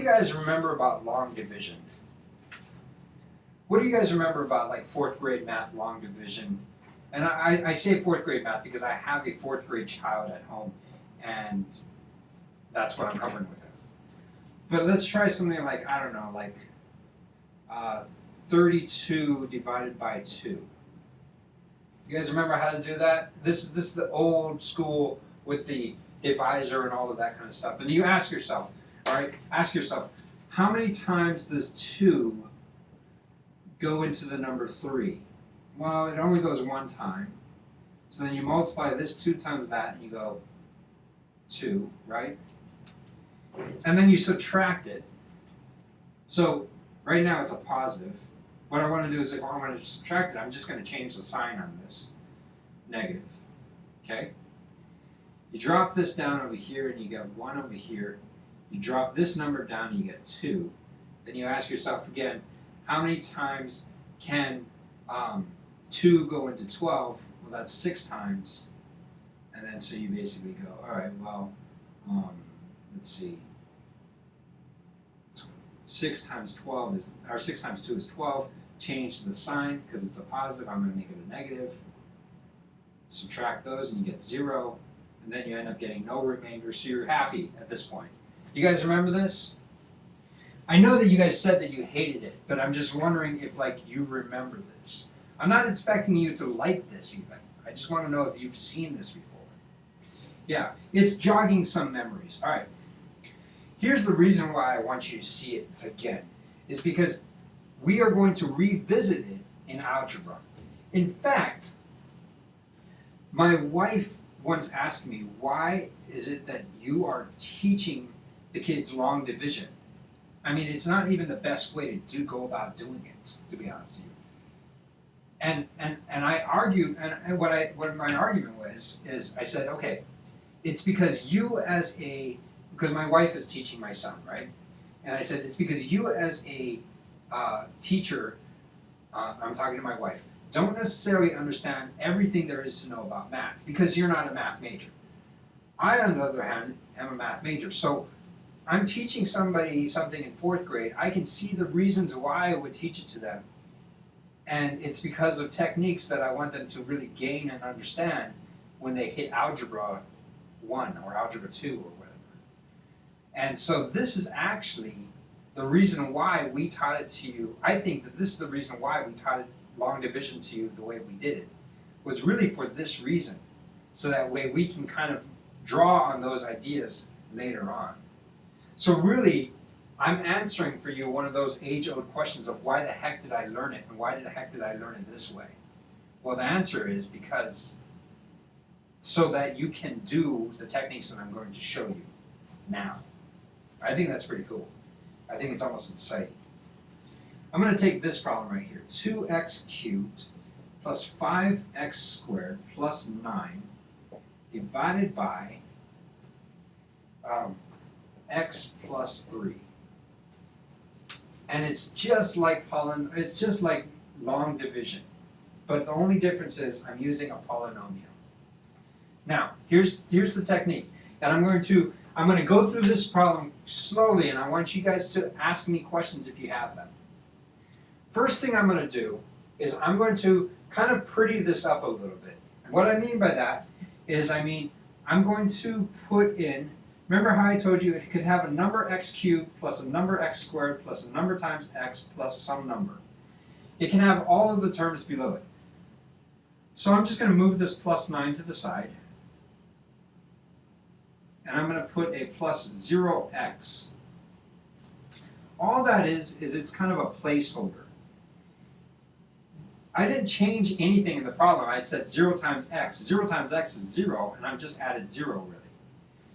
What do you guys remember about long division? What do you guys remember about like 4th grade math long division? And I say 4th grade math because I have a 4th grade child at home, and that's what I'm covering with him. But let's try something like, I don't know, like 32 divided by 2. You guys remember how to do that? This is the old school with the divisor and all of that kind of stuff. And you ask yourself, all right, ask yourself, how many times does 2 go into the number 3? Well, it only goes one time. So then you multiply this 2 times that, and you go 2, right? And then you subtract it. So right now it's a positive. What I want to do is, if I want to subtract it, I'm just going to change the sign on this. Negative. Okay? You drop this down over here, and you get 1 over here. You drop this number down, and you get 2. Then you ask yourself again, how many times can 2 go into 12? Well, that's 6 times. And then so you basically go, all right, well, let's see. 6 times 12 is, or 6 times 2 is 12. Change the sign because it's a positive. I'm going to make it a negative. Subtract those and you get 0. And then you end up getting no remainder, so you're happy at this point. You guys remember this? I know that you guys said that you hated it, but I'm just wondering if like you remember this. I'm not expecting you to like this even. I just want to know if you've seen this before. Yeah, it's jogging some memories. All right. Here's the reason why I want you to see it again, is because we are going to revisit it in algebra. In fact, my wife once asked me, why is it that you are teaching the kids long division? I mean, it's not even the best way to go about doing it, to be honest with you. And I argued, and what my argument was, is I said, okay, it's because you as a, because my wife is teaching my son, right? And I said, it's because you as a teacher, I'm talking to my wife, don't necessarily understand everything there is to know about math, because you're not a math major. I, on the other hand, am a math major. So I'm teaching somebody something in 4th grade. I can see the reasons why I would teach it to them. And it's because of techniques that I want them to really gain and understand when they hit Algebra 1 or Algebra 2 or whatever. And so this is actually the reason why we taught it to you. I think that this is the reason why we taught it long division to you the way we did it, was really for this reason. So that way we can kind of draw on those ideas later on. So really, I'm answering for you one of those age-old questions of why the heck did I learn it, and why the heck did I learn it this way? Well, the answer is because so that you can do the techniques that I'm going to show you now. I think that's pretty cool. I think it's almost exciting. I'm going to take this problem right here. 2x cubed plus 5x squared plus 9 divided by x plus 3. And it's just like long division. But the only difference is I'm using a polynomial. Now, here's the technique. And I'm going to go through this problem slowly, and I want you guys to ask me questions if you have them. First thing I'm going to do is I'm going to kind of pretty this up a little bit. And what I mean by that is, I'm going to put in, remember how I told you it could have a number x cubed plus a number x squared plus a number times x plus some number. It can have all of the terms below it. So I'm just going to move this plus 9 to the side. And I'm going to put a plus 0x. All that is it's kind of a placeholder. I didn't change anything in the problem. I had said 0 times x. 0 times x is 0, and I've just added 0, really.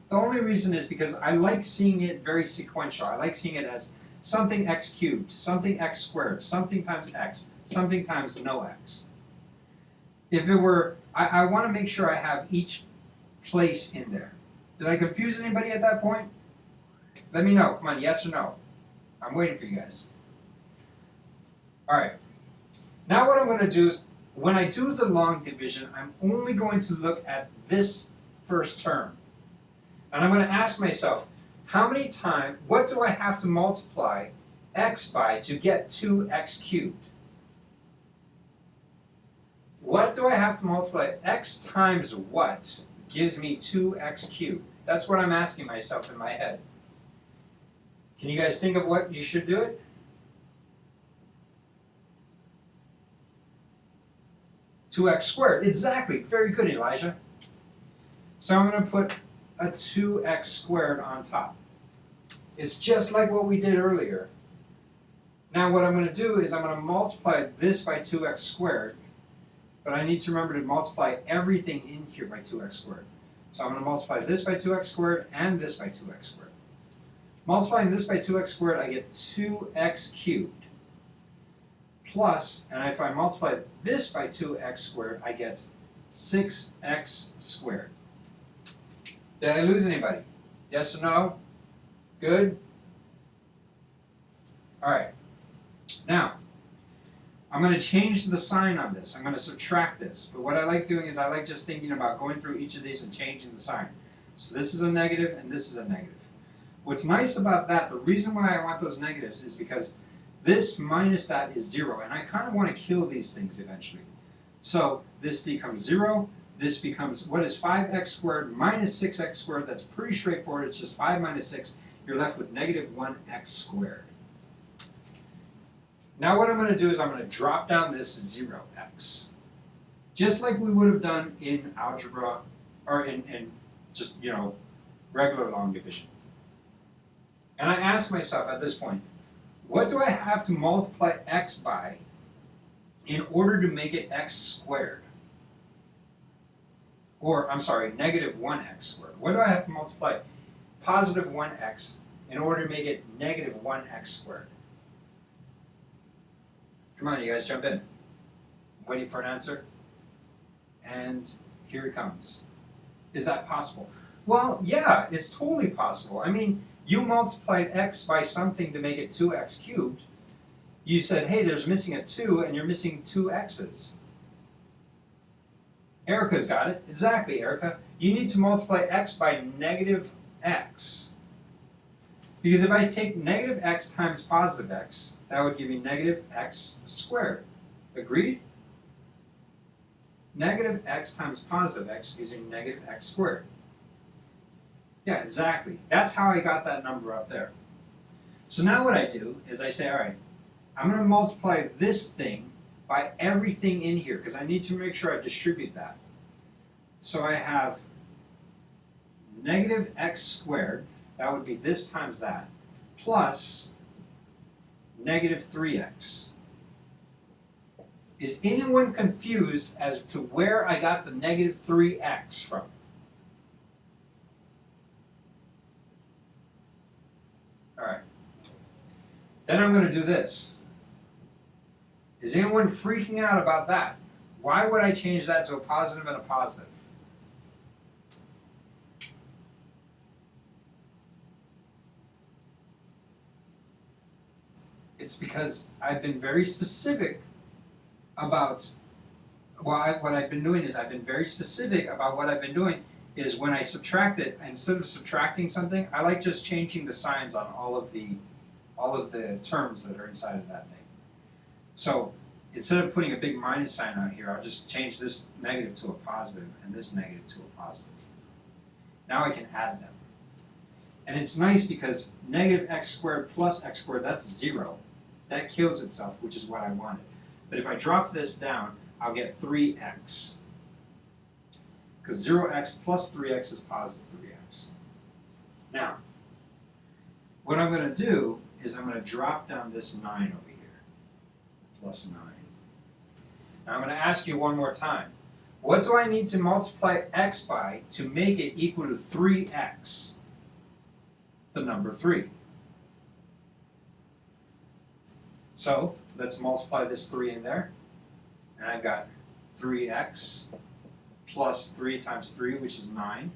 The only reason is because I like seeing it very sequential. I like seeing it as something x cubed, something x squared, something times x, something times no x. If it were, I want to make sure I have each place in there. Did I confuse anybody at that point? Let me know. Come on, yes or no. I'm waiting for you guys. All right. Now what I'm going to do is, when I do the long division, I'm only going to look at this first term. And I'm going to ask myself, what do I have to multiply x by to get 2x cubed? What do I have to multiply x times what gives me 2x cubed? That's what I'm asking myself in my head. Can you guys think of what you should do it? 2x squared. Exactly. Very good, Elijah. So I'm going to put a 2x squared on top. It's just like what we did earlier. Now what I'm going to do is I'm going to multiply this by 2x squared, but I need to remember to multiply everything in here by 2x squared. So I'm going to multiply this by 2x squared and this by 2x squared. Multiplying this by 2x squared, I get 2x cubed. Plus, and if I multiply this by 2x squared, I get 6x squared. Did I lose anybody? Yes or no? Good? All right. Now, I'm going to change the sign on this. I'm going to subtract this. But what I like doing is I like just thinking about going through each of these and changing the sign. So this is a negative and this is a negative. What's nice about that, the reason why I want those negatives is because this minus that is 0, and I kind of want to kill these things eventually. So this becomes 0, this becomes, what is 5x squared minus 6x squared? That's pretty straightforward. It's just 5 minus 6. You're left with negative 1x squared. Now what I'm going to do is I'm going to drop down this 0x. Just like we would have done in algebra, or in just, regular long division. And I ask myself at this point, what do I have to multiply x by in order to make it x squared? Or, I'm sorry, negative 1x squared. What do I have to multiply positive 1x in order to make it negative 1x squared? Come on, you guys jump in. I'm waiting for an answer. And here it comes. Is that possible? Well, yeah, it's totally possible. I mean, you multiplied x by something to make it 2x cubed. You said, hey, there's missing a 2, and you're missing 2 x's. Erica's got it. Exactly, Erica. You need to multiply x by negative x. Because if I take negative x times positive x, that would give me negative x squared. Agreed? Negative x times positive x gives me negative x squared. Yeah, exactly. That's how I got that number up there. So now what I do is I say, all right, I'm going to multiply this thing by everything in here because I need to make sure I distribute that. So I have negative x squared, that would be this times that, plus negative 3x. Is anyone confused as to where I got the negative 3x from? All right. Then I'm going to do this. Is anyone freaking out about that? Why would I change that to a positive and a positive? It's because I've been very specific about, what I've been doing is I've been very specific about what I've been doing is when I subtract it, instead of subtracting something, I like just changing the signs on all of the terms that are inside of that thing. So instead of putting a big minus sign out here, I'll just change this negative to a positive and this negative to a positive. Now I can add them. And it's nice because negative x squared plus x squared, that's 0. That kills itself, which is what I wanted. But if I drop this down, I'll get 3x. Because 0x plus 3x is positive 3x. Now, what I'm going to do is I'm going to drop down this 9 over here. Plus 9. Now I'm going to ask you one more time. What do I need to multiply x by to make it equal to 3x? The number 3. So let's multiply this 3 in there. And I've got 3x plus 3 times 3, which is 9. I'm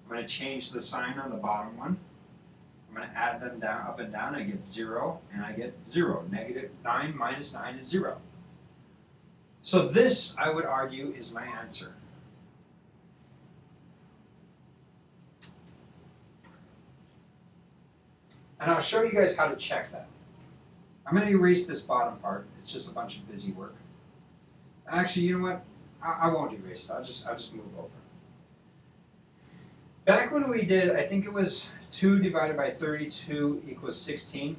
going to change the sign on the bottom one. I'm going to add them down, up and down. I get 0, and I get 0. Negative 9 minus 9 is 0. So this, I would argue, is my answer. And I'll show you guys how to check that. I'm going to erase this bottom part. It's just a bunch of busy work. Actually, you know what? I won't erase it. I'll just move over. Back when we did, I think it was 2 divided by 32 equals 16.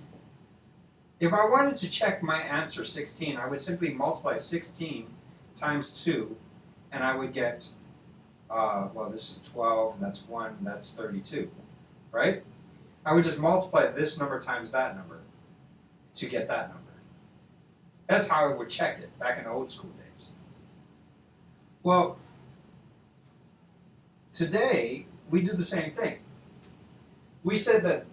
If I wanted to check my answer 16, I would simply multiply 16 times 2, and I would get, well, this is 12, and that's 1, and that's 32, right? I would just multiply this number times that number to get that number. That's how I would check it back in the old school days. Well, today we do the same thing. We said that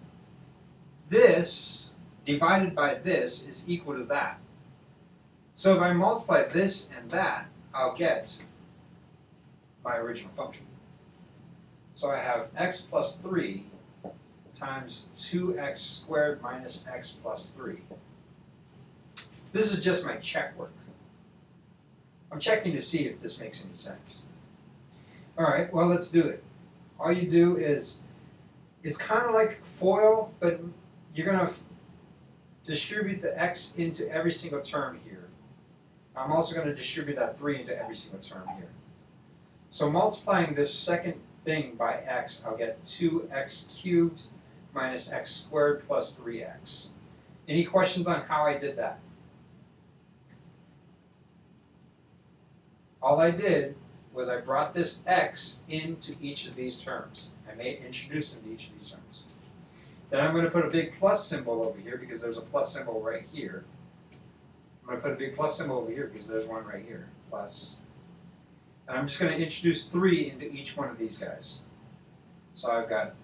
this divided by this is equal to that. So if I multiply this and that, I'll get my original function. So I have x plus 3 times 2x squared minus x plus 3. This is just my check work. I'm checking to see if this makes any sense. All right, well, let's do it. All you do is, it's kind of like FOIL, but you're going to distribute the x into every single term here. I'm also going to distribute that 3 into every single term here. So multiplying this second thing by x, I'll get 2x cubed minus x squared plus 3x. Any questions on how I did that? All I did was I brought this x into each of these terms. I introduced them to each of these terms. Then I'm going to put a big plus symbol over here because there's a plus symbol right here. I'm going to put a big plus symbol over here because there's one right here, plus. And I'm just going to introduce 3 into each one of these guys. So I've got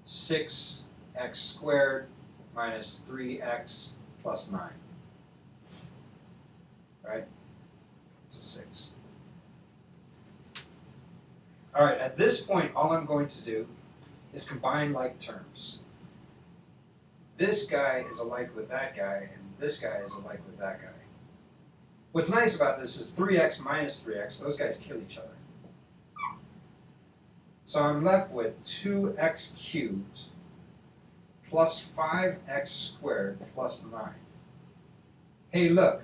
6x squared minus 3x plus 9. Right? It's a 6. All right, at this point, all I'm going to do is combine like terms. This guy is alike with that guy, and this guy is alike with that guy. What's nice about this is 3x minus 3x, those guys kill each other. So I'm left with 2x cubed plus 5x squared plus 9. Hey, look.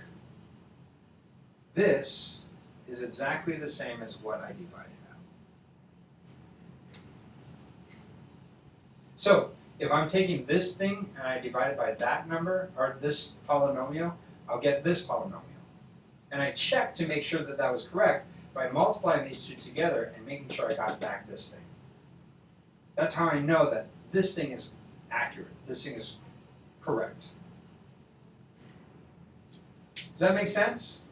This is exactly the same as what I divided out. So, if I'm taking this thing and I divide it by that number, or this polynomial, I'll get this polynomial. And I check to make sure that that was correct by multiplying these two together and making sure I got back this thing. That's how I know that this thing is accurate. This thing is correct. Does that make sense?